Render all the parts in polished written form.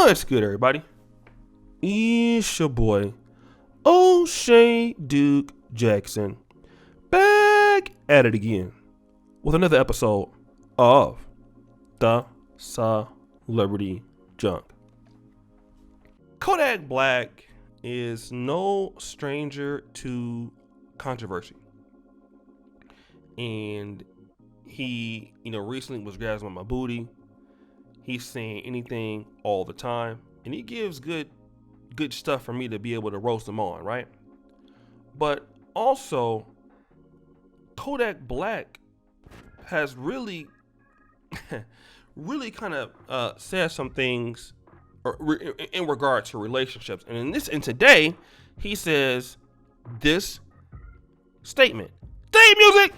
What's good, everybody? It's your boy, O'Shea Duke Jackson, back at it again with another episode of the Celebrity Junk. Kodak Black is no stranger to controversy. And he, recently was grabbing my booty. He's saying anything all the time. And he gives good stuff for me to be able to roast him on, right? But also, Kodak Black has really kind of said some things in regard to relationships. And today, he says this statement. Theme music!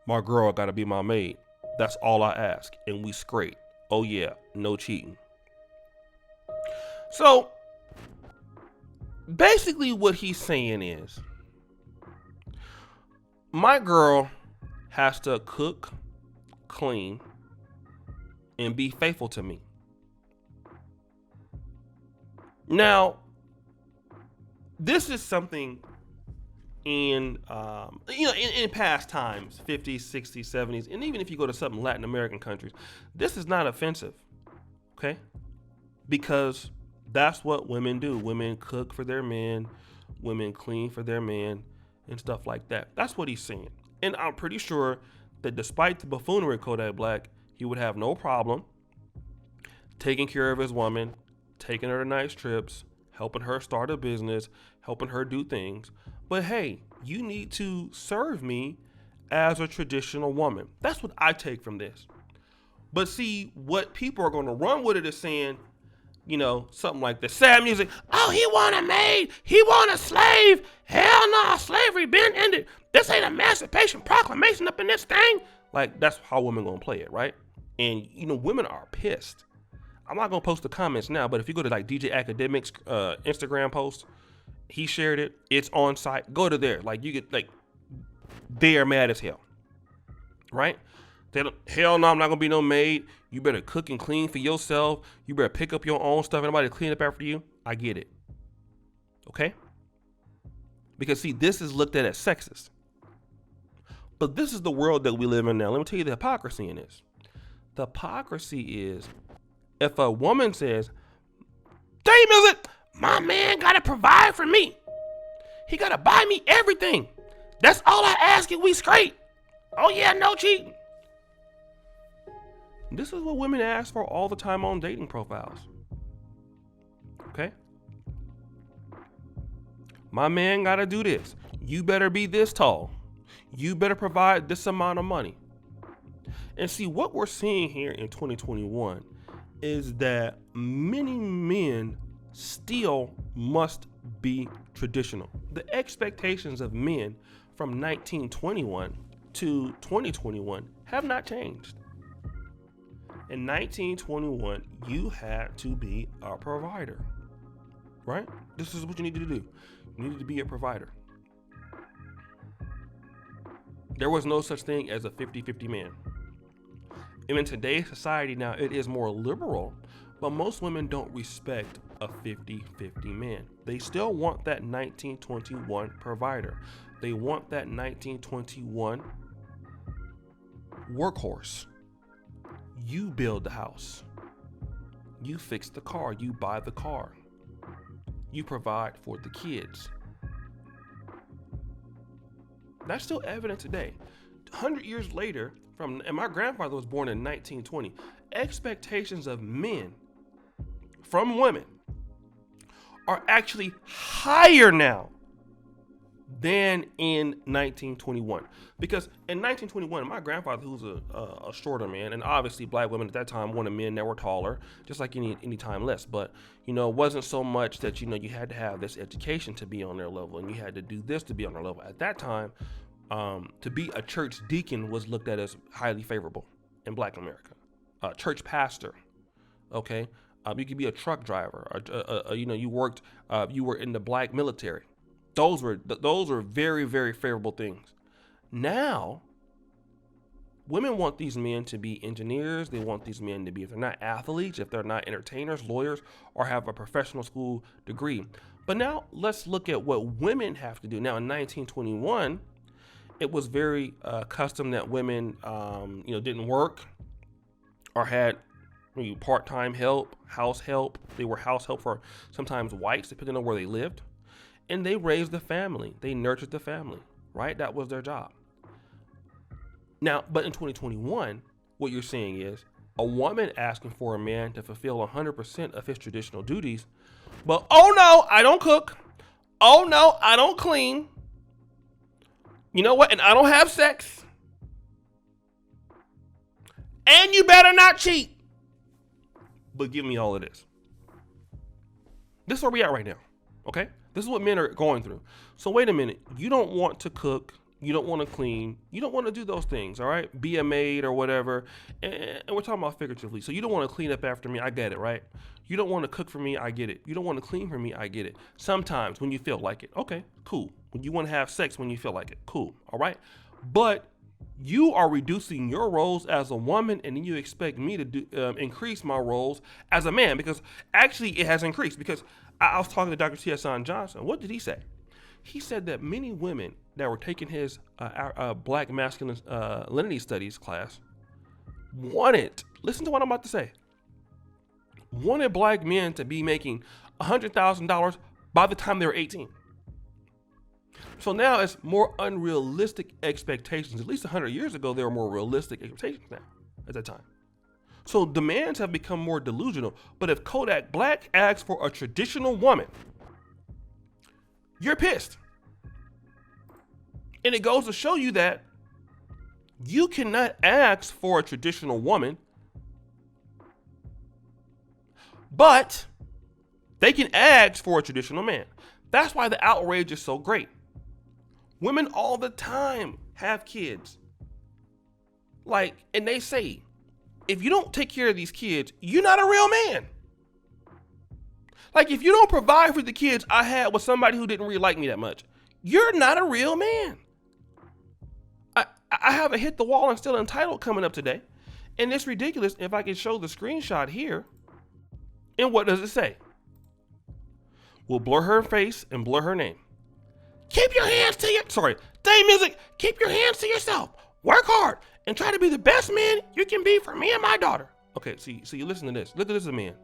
My girl gotta be my maid. That's all I ask. And we straight. Oh yeah, no cheating. So, basically what he's saying is, my girl has to cook, clean, and be faithful to me. Now, this is something in past times, 50s, 60s, 70s, and even if you go to some Latin American countries, this is not offensive, okay? Because that's what women do. Women cook for their men, women clean for their men, and stuff like that. That's what he's saying. And I'm pretty sure that despite the buffoonery of Kodak Black, he would have no problem taking care of his woman, taking her to nice trips, helping her start a business, helping her do things. But hey, you need to serve me as a traditional woman. That's what I take from this. But see, what people are going to run with it is saying, something like the sad music. Oh, he want a maid. He want a slave. Hell no, slavery been ended. This ain't Emancipation Proclamation up in this thing. Like, that's how women going to play it, right? And, women are pissed. I'm not going to post the comments now, but if you go to like DJ Academic's Instagram post, he shared it. It's on site. Go to there. Like, you get they are mad as hell, right? Hell no, I'm not gonna be no maid. You better cook and clean for yourself. You better pick up your own stuff. Anybody clean up after you? I get it. Okay? Because see, this is looked at as sexist. But this is the world that we live in now. Let me tell you the hypocrisy in this. The hypocrisy is if a woman says, "Theme music, my man gotta provide for me. He gotta buy me everything. That's all I ask and we straight. Oh yeah, no cheating." This is what women ask for all the time on dating profiles. Okay? My man gotta do this. You better be this tall. You better provide this amount of money. And see, what we're seeing here in 2021 is that many men still must be traditional. The expectations of men from 1921 to 2021 have not changed. In 1921, you had to be a provider, right? This is what you needed to do. You needed to be a provider. There was no such thing as a 50-50 man. And in today's society now, it is more liberal, but most women don't respect a 50-50 man. They still want that 1921 provider. They want that 1921 workhorse. You build the house. You fix the car. You buy the car. You provide for the kids. That's still evident today. 100 years later, and my grandfather was born in 1920, expectations of men from women are actually higher now than in 1921. Because in 1921, my grandfather, who was a shorter man, and obviously black women at that time wanted men that were taller, just like any time less. But, it wasn't so much that, you had to have this education to be on their level, and you had to do this to be on their level. At that time, to be a church deacon was looked at as highly favorable in black America. Church pastor, okay? You could be a truck driver. You were in the black military. Those were very, very favorable things. Now, women want these men to be engineers. They want these men to be, if they're not athletes, if they're not entertainers, lawyers, or have a professional school degree. But now let's look at what women have to do. Now in 1921, it was very custom that women, didn't work or had part-time help, house help. They were house help for sometimes whites, depending on where they lived. And they raised the family. They nurtured the family, right? That was their job. Now, but in 2021, what you're seeing is a woman asking for a man to fulfill 100% of his traditional duties. But, oh no, I don't cook. Oh no, I don't clean. You know what? And I don't have sex. And you better not cheat. But give me all of this. This is where we at right now. Okay? This is what men are going through. So wait a minute. You don't want to cook. You don't want to clean. You don't want to do those things, all right? Be a maid or whatever. And we're talking about figuratively. So you don't want to clean up after me. I get it, right? You don't want to cook for me. I get it. You don't want to clean for me. I get it. Sometimes when you feel like it. Okay, cool. When you want to have sex when you feel like it. Cool, all right? But you are reducing your roles as a woman, and then you expect me to do increase my roles as a man, because actually it has increased. Because I was talking to Dr. T.S. Johnson. What did he say? He said that many women that were taking his black masculinity studies class wanted, listen to what I'm about to say, wanted black men to be making $100,000 by the time they were 18. So now it's more unrealistic expectations. At least 100 years ago, there were more realistic expectations now at that time. So demands have become more delusional. But if Kodak Black asks for a traditional woman, you're pissed. And it goes to show you that you cannot ask for a traditional woman, but they can ask for a traditional man. That's why the outrage is so great. Women all the time have kids. And they say, if you don't take care of these kids, you're not a real man. If you don't provide for the kids I had with somebody who didn't really like me that much, you're not a real man. I have a Hit the Wall and Still Entitled coming up today. And it's ridiculous if I can show the screenshot here. And what does it say? We'll blur her face and blur her name. Keep your hands to day music, keep your hands to yourself. Work hard and try to be the best man you can be for me and my daughter. Okay, so you listen to this. Look at this as a man.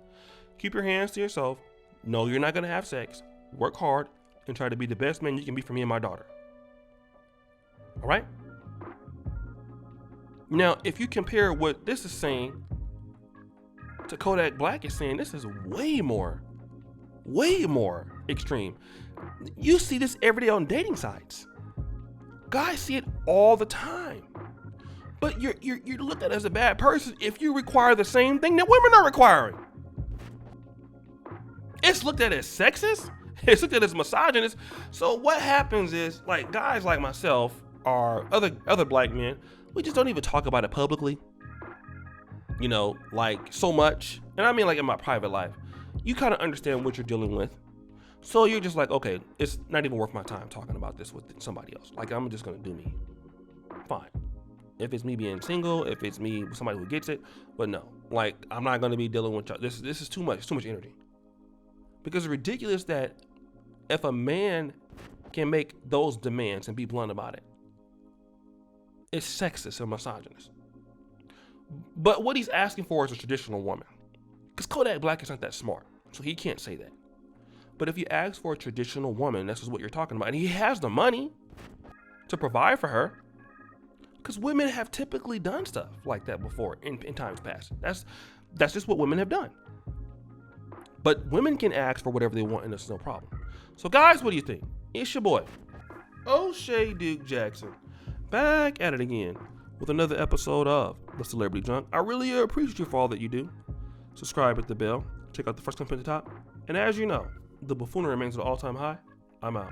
Keep your hands to yourself. No, you're not going to have sex. Work hard and try to be the best man you can be for me and my daughter. All right? Now, if you compare what this is saying to Kodak Black is saying, this is way more extreme. You see this every day on dating sites. Guys see it all the time. But you're looked at as a bad person if you require the same thing that women are requiring. It's looked at as sexist. It's looked at as misogynist. So what happens is, guys like myself or other black men, we just don't even talk about it publicly. So much. And I mean in my private life. You kind of understand what you're dealing with. So you're just okay, it's not even worth my time talking about this with somebody else. I'm just going to do me. Fine. If it's me being single, if it's me with somebody who gets it. But no, I'm not going to be dealing with y'all. This is too much. It's too much energy. Because it's ridiculous that if a man can make those demands and be blunt about it, it's sexist and misogynist. But what he's asking for is a traditional woman. Because Kodak Black isn't that smart. So he can't say that. But if you ask for a traditional woman, this is what you're talking about. And he has the money to provide for her. Because women have typically done stuff like that before in times past. That's just what women have done. But women can ask for whatever they want, and it's no problem. So guys, what do you think? It's your boy, O'Shea Duke Jackson, back at it again with another episode of The Celebrity Junk. I really appreciate you for all that you do. Subscribe, hit the bell, check out the first comment at the top. And as you know, the buffoonery remains at an all-time high. I'm out.